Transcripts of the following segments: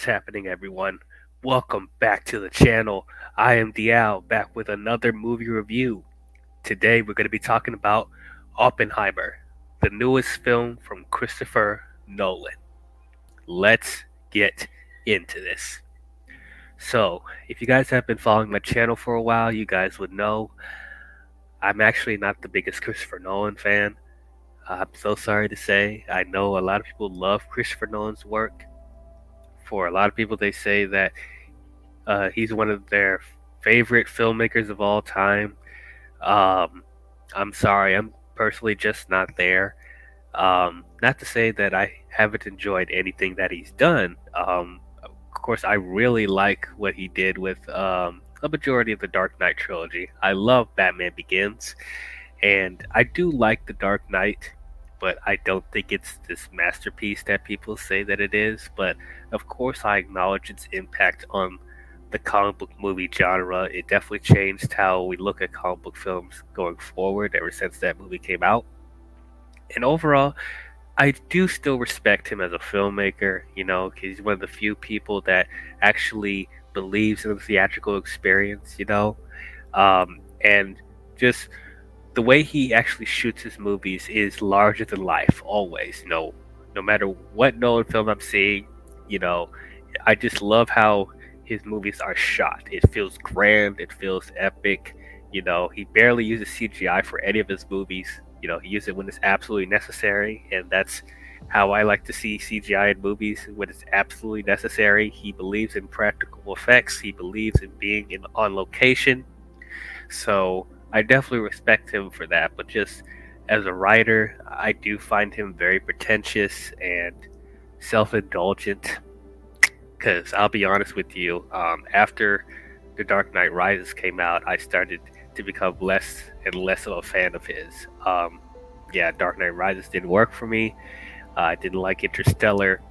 What's happening, everyone? Welcome back to the channel. I am DL, back with another movie review. Today, we're going to be talking about Oppenheimer, the newest film from Christopher Nolan. Let's get into this. So, if you guys have been following my channel for a while, you guys would know I'm actually not the biggest Christopher Nolan fan. I'm so sorry to say. I know a lot of people love Christopher Nolan's work. For a lot of people, they say that he's one of their favorite filmmakers of all time. Um, I'm sorry, I'm personally just not there. Not to say that I haven't enjoyed anything that he's done. Of course, I really like what he did with a majority of the Dark Knight trilogy. I love Batman Begins, and I do like The Dark Knight, but I don't think it's this masterpiece that people say that it is. But of course, I acknowledge its impact on the comic book movie genre. It definitely changed how we look at comic book films going forward ever since that movie came out. And overall, I do still respect him as a filmmaker, you know, 'cause he's one of the few people that actually believes in the theatrical experience, you know. And just the way he actually shoots his movies is larger than life, always, you know. No matter what Nolan film I'm seeing, you know, I just love how his movies are shot. It feels grand, it feels epic. You know, he barely uses CGI for any of his movies. You know, he uses it when it's absolutely necessary, and that's how I like to see CGI in movies when it's absolutely necessary. He believes in practical effects, he believes in being on location. So I definitely respect him for that, but just as a writer, I do find him very pretentious and self indulgent. Because I'll be honest with you, after The Dark Knight Rises came out, I started to become less and less of a fan of his. Yeah, Dark Knight Rises didn't work for me. I didn't like Interstellar.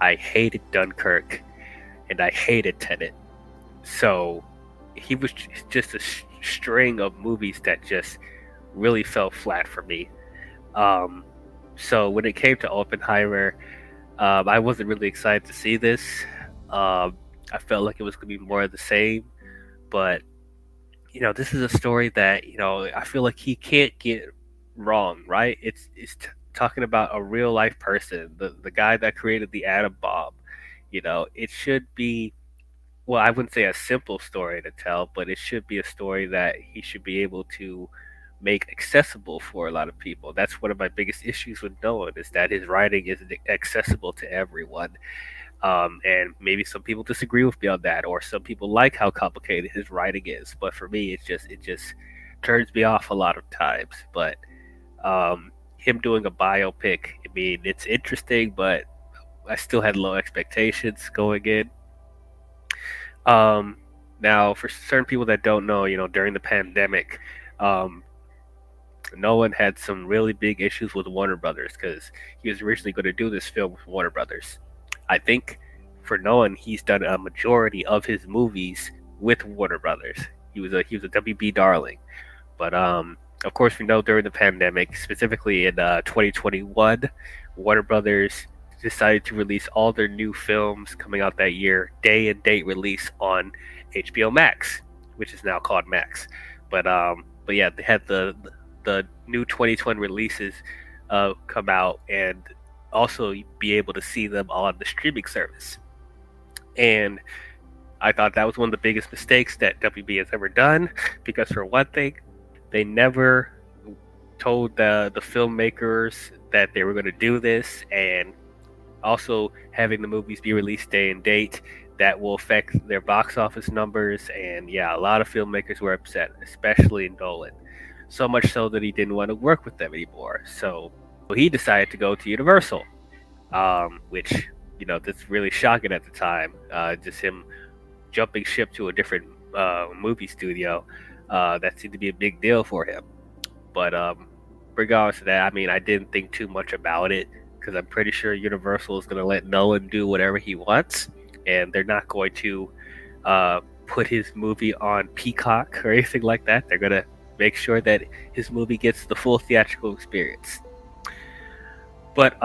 I hated Dunkirk, and I hated Tenet. So he was just a string of movies that just really fell flat for me. Um, so when it came to Oppenheimer, I wasn't really excited to see this. I felt like it was going to be more of the same, but you know, this is a story that I feel like he can't get wrong, right? It's talking about a real life person, the guy that created the atom bomb. You know, it should be, well, I wouldn't say a simple story to tell, but it should be a story that he should be able to make accessible for a lot of people. That's one of my biggest issues with Nolan, is that his writing isn't accessible to everyone. And maybe some people disagree with me on that, or some people like how complicated his writing is. But for me, it just turns me off a lot of times. But him doing a biopic, I mean, it's interesting, but I still had low expectations going in. Um, Now, for certain people that don't know, you know, during the pandemic, um, Nolan had some really big issues with Warner Brothers because he was originally going to do this film with Warner Brothers. I think for Nolan, he's done a majority of his movies with Warner Brothers. He was a WB darling, but of course, we know during the pandemic, specifically in 2021, Warner Brothers decided to release all their new films coming out that year, day and date release on HBO Max, which is now called Max. But yeah, they had the new 2020 releases come out and also be able to see them on the streaming service. And I thought that was one of the biggest mistakes that WB has ever done, because for one thing, they never told the filmmakers that they were going to do this, and also having the movies be released day and date, that will affect their box office numbers. And yeah, a lot of filmmakers were upset, especially Nolan. So much so that he didn't want to work with them anymore. So he decided to go to Universal, which, you know, that's really shocking at the time. Just him jumping ship to a different movie studio, that seemed to be a big deal for him. But regardless of that, I mean, I didn't think too much about it, because I'm pretty sure Universal is going to let Nolan do whatever he wants, and they're not going to put his movie on Peacock or anything like that. They're going to make sure that his movie gets the full theatrical experience. But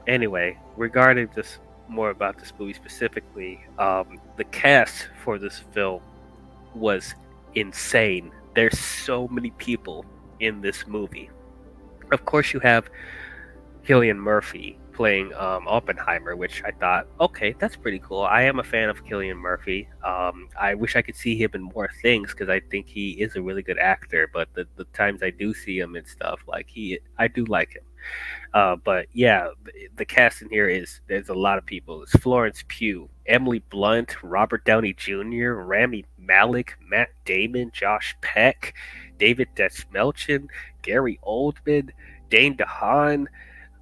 anyway, regarding this more about this movie specifically, the cast for this film was insane. There's so many people in this movie. Of course, you have Cillian Murphy playing Oppenheimer, which I thought, okay, that's pretty cool. I am a fan of Cillian Murphy. I wish I could see him in more things because I think he is a really good actor. But the times I do see him and stuff, like I do like him. But yeah, the cast in here is there's a lot of people. It's Florence Pugh, Emily Blunt, Robert Downey Jr., Rami Malek, Matt Damon, Josh Peck, David Dastmalchian, Gary Oldman, Dane DeHaan,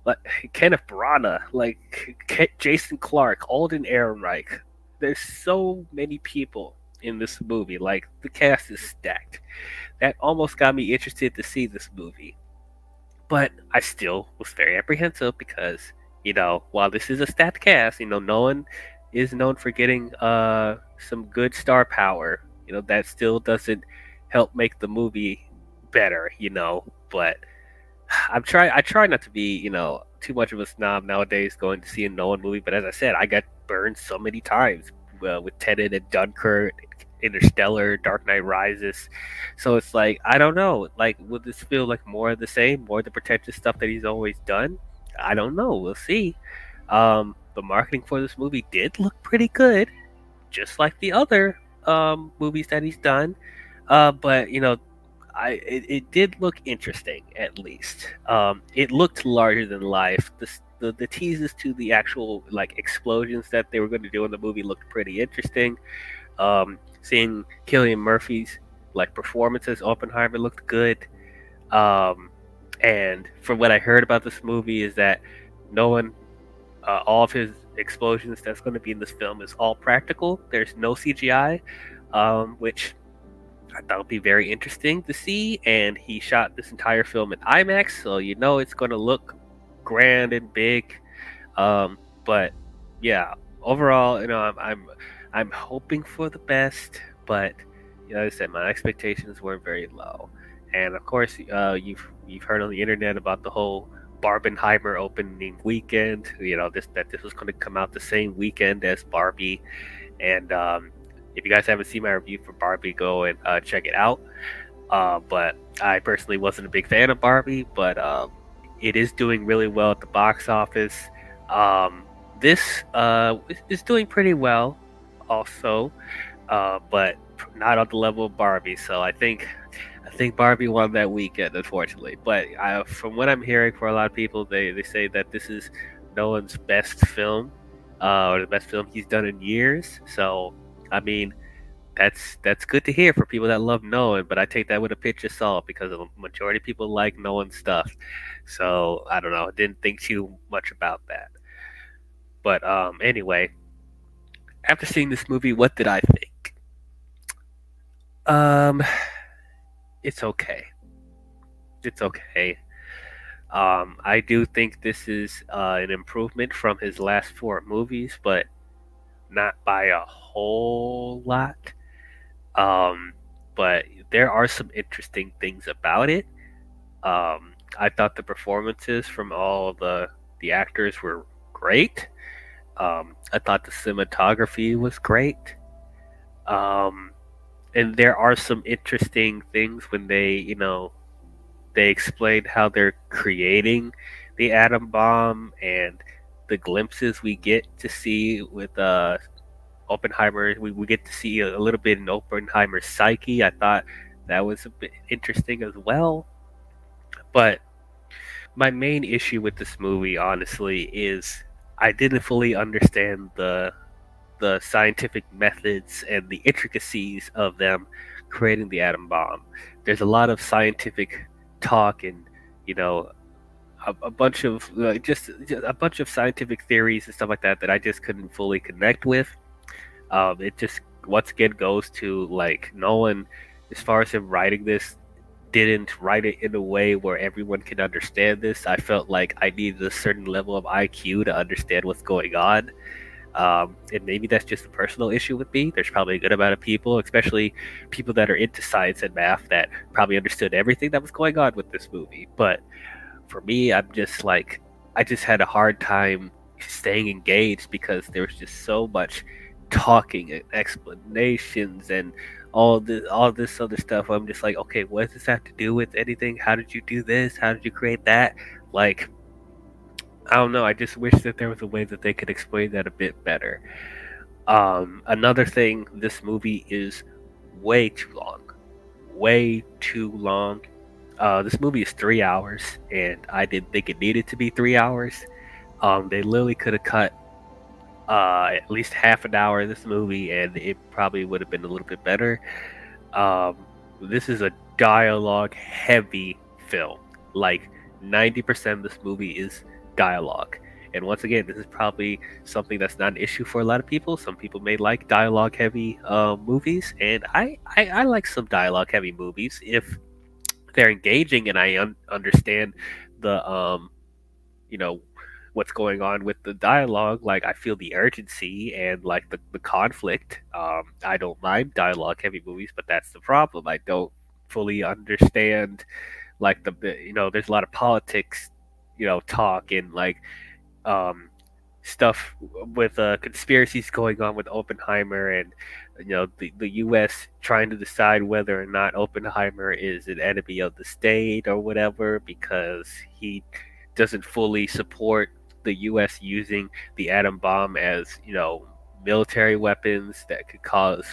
like Kenneth Branagh, like Jason Clarke, Alden Ehrenreich. There's so many people in this movie. Like the cast is stacked. That almost got me interested to see this movie. But I still was very apprehensive because, while this is a stacked cast, Nolan is known for getting some good star power. That still doesn't help make the movie better. But I try not to be, too much of a snob nowadays going to see a Nolan movie. But as I said, I got burned so many times with Tenet and Dunkirk, Interstellar, Dark Knight Rises. So it's like I don't know. Like, will this feel like more of the same, more of the pretentious stuff that he's always done? I don't know. We'll see. The marketing for this movie did look pretty good, just like the other movies that he's done. But it did look interesting at least. It looked larger than life. The teases to the actual like explosions that they were going to do in the movie looked pretty interesting. Seeing Cillian Murphy's like performance as Oppenheimer looked good. Um, and from what I heard about this movie is that no one, all of his explosions that's going to be in this film is all practical. There's no CGI, which I thought would be very interesting to see. And he shot this entire film in IMAX, so it's going to look grand and big. But yeah, overall, I'm hoping for the best, but like I said, my expectations were very low. And of course, you've heard on the internet about the whole Barbenheimer opening weekend. This was going to come out the same weekend as Barbie, and if you guys haven't seen my review for Barbie, go and check it out. But I personally wasn't a big fan of Barbie, but it is doing really well at the box office. This is doing pretty well, also, but not on the level of Barbie. So I think Barbie won that weekend, unfortunately. But from what I'm hearing, for a lot of people, they say that this is Nolan's best film, or the best film he's done in years. So I mean, that's good to hear for people that love Nolan, but I take that with a pinch of salt because the majority of people like Nolan stuff. So I don't know, didn't think too much about that. But anyway, after seeing this movie, what did I think? Um, it's okay. It's okay. I do think this is an improvement from his last four movies, but not by a whole lot. Um, but there are some interesting things about it. I thought the performances from all the actors were great. I thought the cinematography was great. Um, and there are some interesting things when they explain how they're creating the atom bomb and the glimpses we get to see with Oppenheimer. We get to see a little bit in Oppenheimer's psyche. I thought that was a bit interesting as well. But my main issue with this movie, honestly, is I didn't fully understand the scientific methods and the intricacies of them creating the atom bomb. There's a lot of scientific talk and you know a bunch of just a bunch of scientific theories and stuff like that that I just couldn't fully connect with. It just once again goes to like Nolan, as far as him writing this, didn't write it in a way where everyone can understand this. I felt like I needed a certain level of IQ to understand what's going on. And maybe that's just a personal issue with me. There's probably a good amount of people, especially people that are into science and math, that probably understood everything that was going on with this movie. But for me, I'm just like, I just had a hard time staying engaged because there was just so much talking and explanations and all this other stuff. I'm just like, okay, what does this have to do with anything? How did you do this? How did you create that? Like, I don't know. I just wish that there was a way that they could explain that a bit better. Another thing, this movie is way too long. Way too long. This movie is 3 hours, and I didn't think it needed to be 3 hours. They literally could have cut at least half an hour of this movie, and it probably would have been a little bit better. Um, this is a dialogue heavy film. Like 90% of this movie is dialogue. And once again, this is probably something that's not an issue for a lot of people. Some people may like dialogue heavy movies, and I like some dialogue heavy movies if they're engaging and I understand the you know what's going on with the dialogue. Like I feel the urgency and like the conflict. I don't mind dialogue heavy movies, but that's the problem. I don't fully understand like there's a lot of politics, talk and like um stuff with conspiracies going on with Oppenheimer and the U.S. trying to decide whether or not Oppenheimer is an enemy of the state or whatever because he doesn't fully support the U.S. using the atom bomb as military weapons that could cause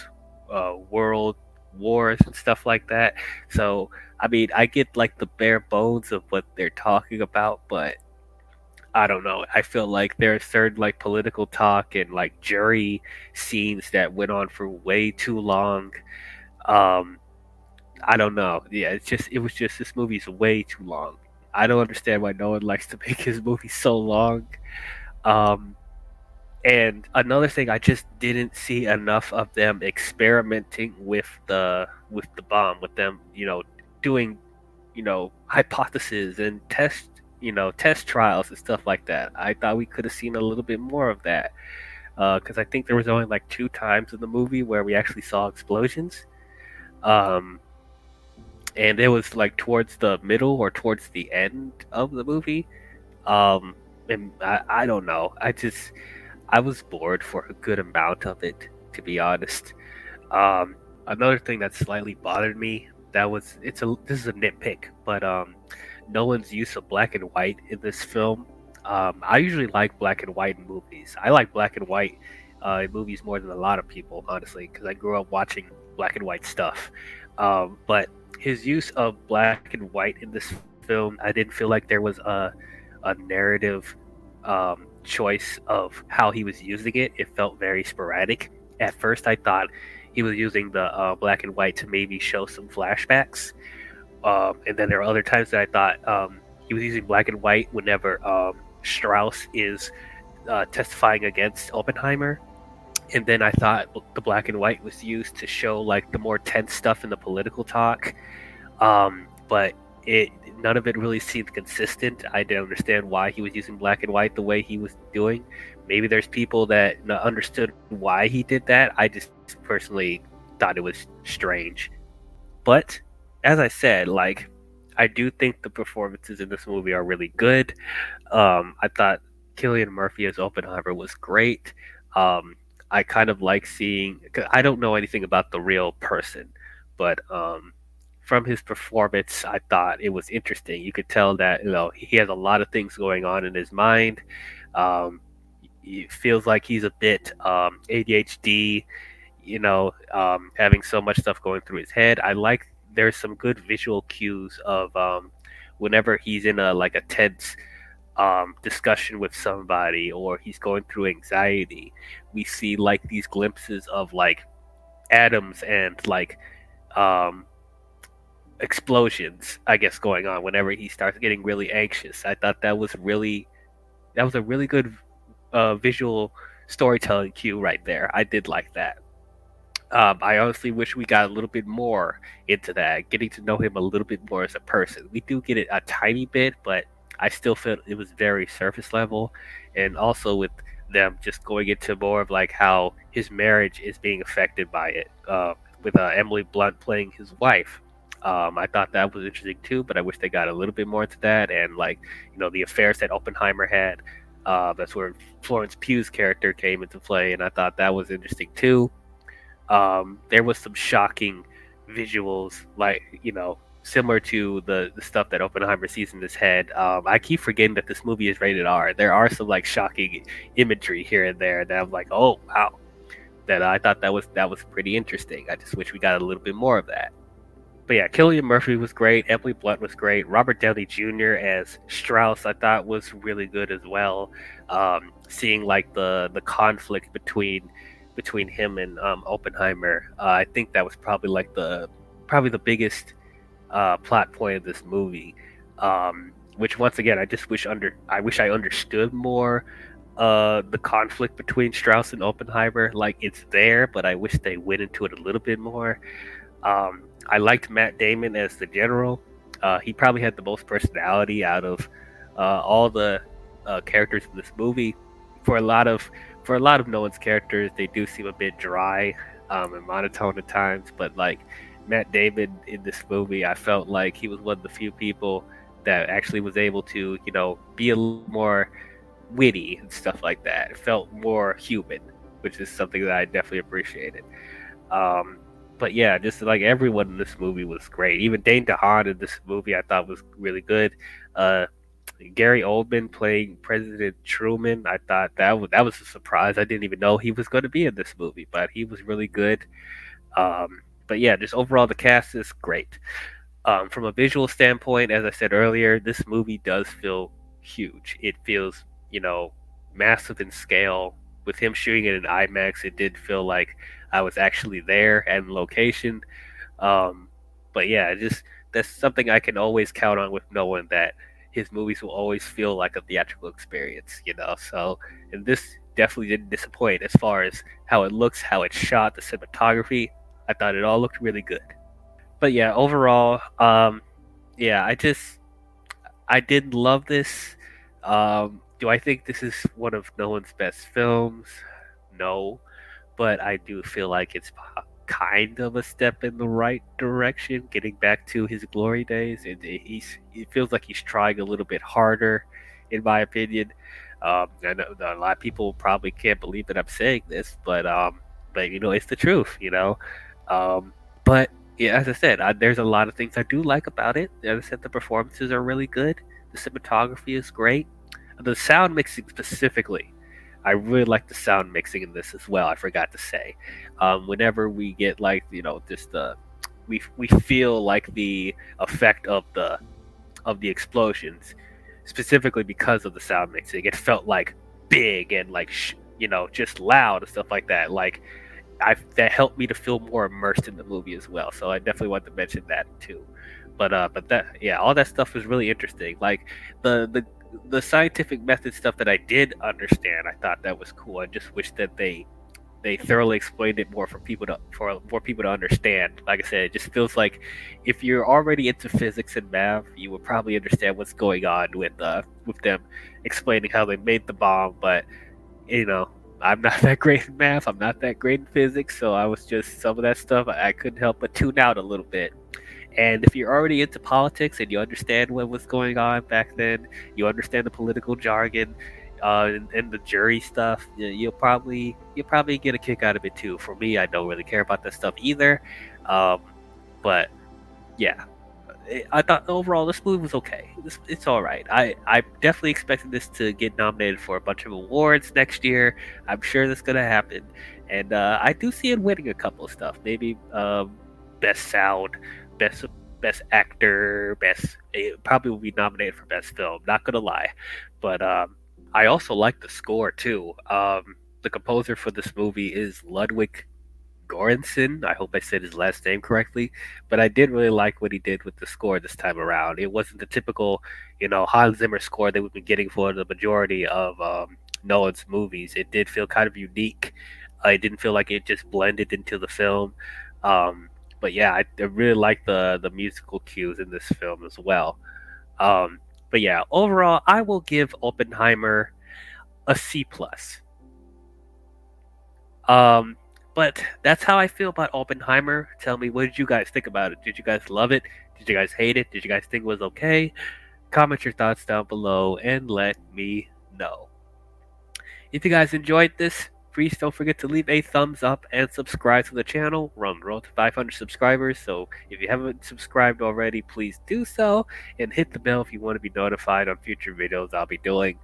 world wars and stuff like that. So I mean, I get like the bare bones of what they're talking about, but I don't know. I feel like there's certain like political talk and like jury scenes that went on for way too long. Um, I don't know. Yeah, it was just this movie's way too long. I don't understand why no one likes to make his movies so long. Um, and another thing, I just didn't see enough of them experimenting with the bomb, with them, doing hypotheses and test trials and stuff like that. I thought we could have seen a little bit more of that because I think there was only like two times in the movie where we actually saw explosions, um, and it was like towards the middle or towards the end of the movie. Um, and I don't know. I was bored for a good amount of it, to be honest. Um, Another thing that slightly bothered me that was this is a nitpick, but Nolan's use of black and white in this film. I usually like black and white in movies. I like black and white in movies more than a lot of people, honestly, because I grew up watching black and white stuff. But his use of black and white in this film, I didn't feel like there was a narrative choice of how he was using it. It felt very sporadic. At first, I thought he was using the black and white to maybe show some flashbacks. And then there are other times that I thought he was using black and white whenever Strauss is testifying against Oppenheimer. And then I thought the black and white was used to show like the more tense stuff in the political talk. But it none of it really seemed consistent. I didn't understand why he was using black and white the way he was doing. Maybe there's people that understood why he did that. I just personally thought it was strange. But as I said, like I do think the performances in this movie are really good. I thought Cillian Murphy as Oppenheimer was great. Um, I kind of like seeing. 'Cause I don't know anything about the real person, but from his performance, I thought it was interesting. You could tell that he has a lot of things going on in his mind. Um, it feels like he's a bit ADHD, having so much stuff going through his head. I like there's some good visual cues of whenever he's in a tense discussion with somebody or he's going through anxiety. We see like these glimpses of like atoms and like um, explosions, I guess, going on whenever he starts getting really anxious. I thought that was a really good visual storytelling cue right there. I did like that. I honestly wish we got a little bit more into that, getting to know him a little bit more as a person. We do get it a tiny bit, but I still feel it was very surface level, and also with them just going into more of like how his marriage is being affected by it, with Emily Blunt playing his wife. I thought that was interesting too, but I wish they got a little bit more into that and like the affairs that Oppenheimer had. That's where Florence Pugh's character came into play, and I thought that was interesting too. There was some shocking visuals, like similar to the stuff that Oppenheimer sees in his head. I keep forgetting that this movie is rated R. There are some like shocking imagery here and there that I'm like, oh wow, that I thought that was pretty interesting. I just wish we got a little bit more of that. But yeah, Cillian Murphy was great. Emily Blunt was great. Robert Downey Jr. as Strauss, I thought was really good as well. Seeing like the conflict between him and Oppenheimer, I think that was probably the biggest plot point of this movie. Which once again, I wish I understood more the conflict between Strauss and Oppenheimer. Like it's there, but I wish they went into it a little bit more. I liked Matt Damon as the general. He probably had the most personality out of all the characters in this movie. For a lot of Nolan's characters, they do seem a bit dry and monotone at times. But like Matt Damon in this movie, I felt like he was one of the few people that actually was able to, be a little more witty and stuff like that. It felt more human, which is something that I definitely appreciated. Um, but yeah, just like everyone in this movie was great. Even Dane DeHaan in this movie, I thought was really good. Uh, Gary Oldman playing President Truman, I thought that was a surprise. I didn't even know he was going to be in this movie, but he was really good. But yeah, just overall the cast is great. From a visual standpoint, as I said earlier, this movie does feel huge. It feels, massive in scale. With him shooting it in IMAX, it did feel like I was actually there and in location. Um, but yeah, just that's something I can always count on with Nolan, that his movies will always feel like a theatrical experience. So, and this definitely didn't disappoint as far as how it looks, how it's shot, the cinematography. I thought it all looked really good. But yeah, overall, yeah, I did love this. Do I think this is one of Nolan's best films? No, but I do feel like it's kind of a step in the right direction, getting back to his glory days. It feels like he's trying a little bit harder, in my opinion. I know a lot of people probably can't believe that I'm saying this, but it's the truth. Um, but yeah, as I said, there's a lot of things I do like about it. As I said, the performances are really good. The cinematography is great. The sound mixing specifically, I really like the sound mixing in this as well. I forgot to say, whenever we get like just we feel like the effect of the explosions, specifically because of the sound mixing. It felt like big and like just loud and stuff like that. Like that helped me to feel more immersed in the movie as well. So I definitely want to mention that too. But that yeah, all that stuff was really interesting. Like the scientific method stuff that I did understand, I thought that was cool. I just wish that they thoroughly explained it more for more people to understand. Like I said, it just feels like if you're already into physics and math, you will probably understand what's going on with them explaining how they made the bomb. But you know, I'm not that great in math. I'm not that great in physics, so I was just some of that stuff I couldn't help but tune out a little bit. And if you're already into politics and you understand what was going on back then, you understand the political jargon, and the jury stuff, you'll probably get a kick out of it too. For me, I don't really care about that stuff either. Um, but yeah, I thought overall this movie was okay. It's all right. I definitely expected this to get nominated for a bunch of awards next year. I'm sure that's gonna happen, and I do see it winning a couple of stuff. Maybe best sound, best best actor, best. It probably will be nominated for best film. Not gonna lie, but I also like the score too. The composer for this movie is Ludwig Göransson. I hope I said his last name correctly, but I did really like what he did with the score this time around. It wasn't the typical, Hans Zimmer score that we've been getting for the majority of Nolan's movies. It did feel kind of unique. It didn't feel like it just blended into the film. Um, but yeah, I really like the musical cues in this film as well. Um, but yeah, overall, I will give Oppenheimer a C plus. Um, but that's how I feel about Oppenheimer. Tell me, what did you guys think about it? Did you guys love it? Did you guys hate it? Did you guys think it was okay? Comment your thoughts down below and let me know. If you guys enjoyed this, please don't forget to leave a thumbs up and subscribe to the channel. We're on the road to 500 subscribers, so if you haven't subscribed already, please do so and hit the bell if you want to be notified on future videos I'll be doing.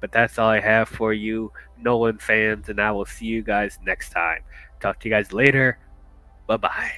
But that's all I have for you, Nolan fans, and I will see you guys next time. Talk to you guys later. Bye bye.